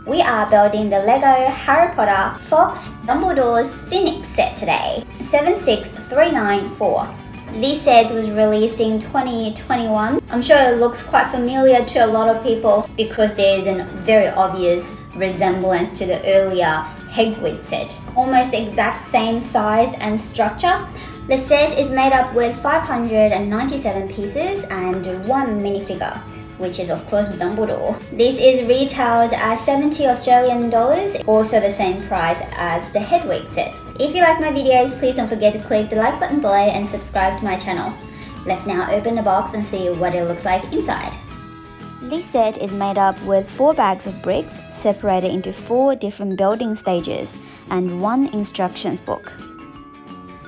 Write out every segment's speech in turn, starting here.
We are building the Lego Harry Potter Fawkes Dumbledore's Phoenix set today, 76394. This set was released in 2021. I'm sure it looks quite familiar to a lot of people because there is a very obvious resemblance to the earlier Hedwig set. Almost exact same size and structure. The set is made up with 597 pieces and one minifigure, which is of course Dumbledore. This is retailed at 70 Australian dollars, also the same price as the Hedwig set. If you like my videos, please don't forget to click the like button below and subscribe to my channel. Let's now open the box and see what it looks like inside. This set is made up with 4 bags of bricks separated into 4 different building stages and 1 instructions book.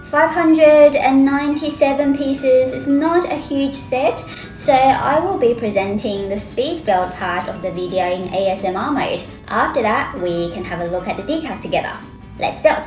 597 pieces is not a huge set, so I will be presenting the speed build part of the video in ASMR mode. After that, we can have a look at the decals together. Let's build!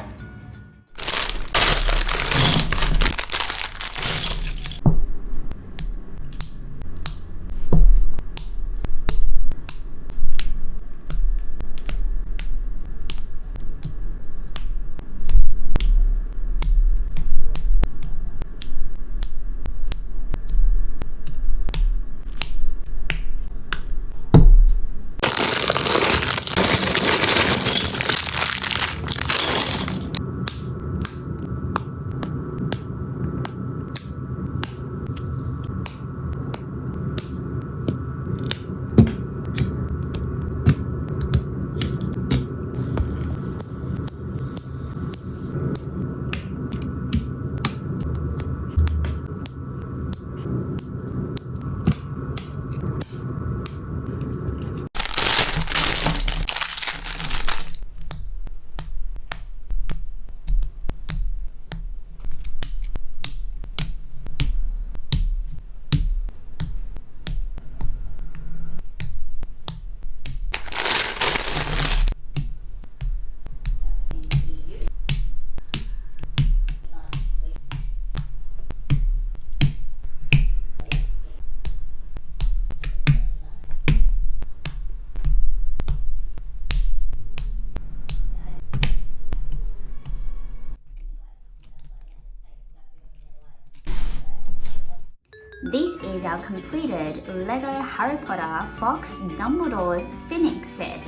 This is our completed Lego Harry Potter Fawkes Dumbledore's Phoenix set.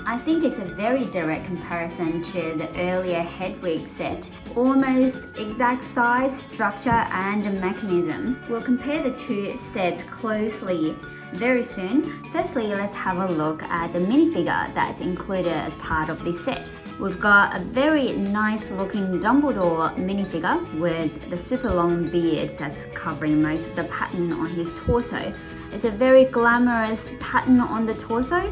I think it's a very direct comparison to the earlier Hedwig set. Almost exact size, structure and mechanism. We'll compare the two sets closely very soon. Firstly, let's have a look at the minifigure that's included as part of this set. We've got a very nice looking Dumbledore minifigure with the super long beard that's covering most of the pattern on his torso. It's a very glamorous pattern on the torso,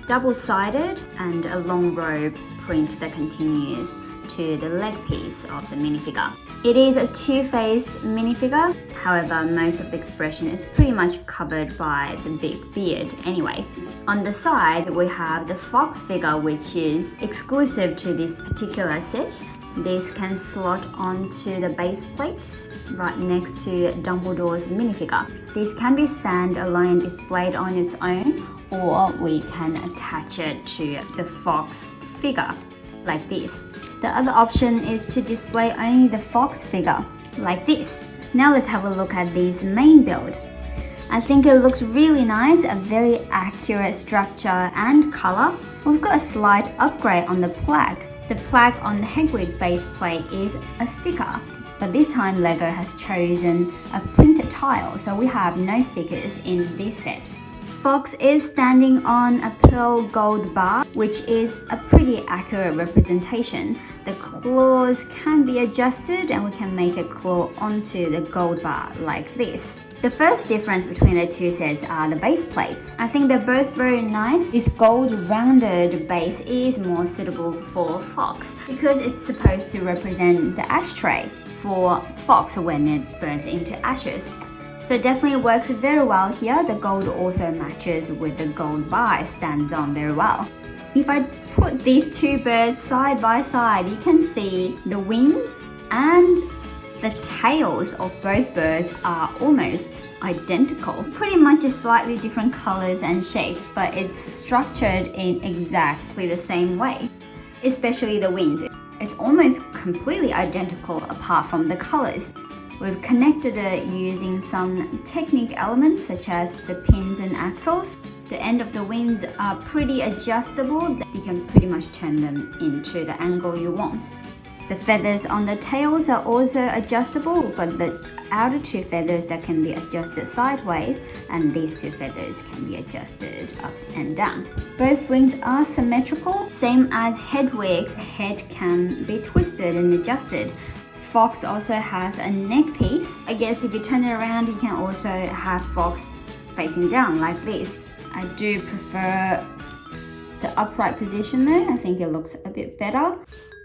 double-sided and a long robe print that continues to the leg piece of the minifigure. It is a two-faced minifigure, however most of the expression is pretty much covered by the big beard anyway. On the side we have the Fawkes figure, which is exclusive to this particular set. This can slot onto the base plate right next to Dumbledore's minifigure. This can be stand-alone displayed on its own, or we can attach it to the Fawkes figure like this. The other option is to display only the Fawkes figure like this. Now let's have a look at this main build. I think it looks really nice, a very accurate structure and color. We've got a slight upgrade on the plaque. The plaque on the Hedwig base plate is a sticker, but this time Lego has chosen a printed tile, so we have no stickers in this set. Fawkes is standing on a pearl gold bar, which is a pretty accurate representation. The claws can be adjusted and we can make a claw onto the gold bar like this. The first difference between the two sets are the base plates. I think they're both very nice. This gold rounded base is more suitable for Fawkes because it's supposed to represent the ashtray for Fawkes when it burns into ashes. So it definitely works very well here. The gold also matches with the gold bar, it stands on very well. If I put these two birds side by side, you can see the wings and The tails of both birds are almost identical. Pretty much just slightly different colors and shapes, but it's structured in exactly the same way. Especially the wings. It's almost completely identical apart from the colors. We've connected it using some technique elements such as the pins and axles. The end of the wings are pretty adjustable. You can pretty much turn them into the angle you want. The feathers on the tails are also adjustable. We've got the outer two feathers that can be adjusted sideways, and these two feathers can be adjusted up and down. Both wings are symmetrical, same as Hedwig. The head can be twisted and adjusted. Fawkes also has a neck piece. I guess if you turn it around, you can also have Fawkes facing down like this. I do prefer the upright position there. I think it looks a bit better.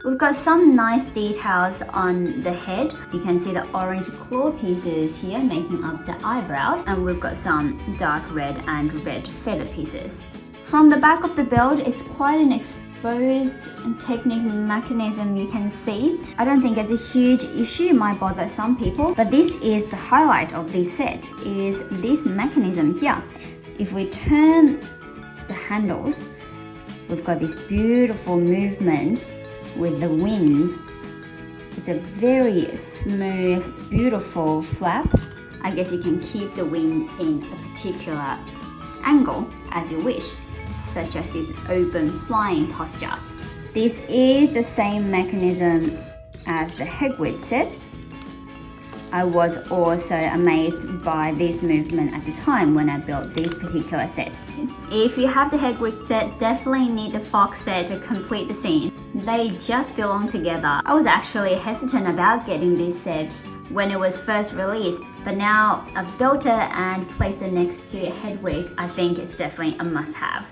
We've got some nice details on the head. You can see the orange claw pieces here making up the eyebrows, and we've got some dark red and red feather pieces. From the back of the build, it's quite an exposed technique mechanism you can see. I don't think it's a huge issue, it might bother some people, but this is the highlight of this set, is this mechanism here. If we turn the handles, we've got this beautiful movement with the wings. It's a very smooth, beautiful flap. I guess you can keep the wing in a particular angle as you wish, such as this open flying posture. This is the same mechanism as the Hedwig set. I was also amazed by this movement at the time when I built this particular set. If you have the Hedwig set, definitely need the Fawkes set to complete the scene. They just belong together. I was actually hesitant about getting this set when it was first released, but now I've built it and placed it next to Hedwig. I think it's definitely a must-have.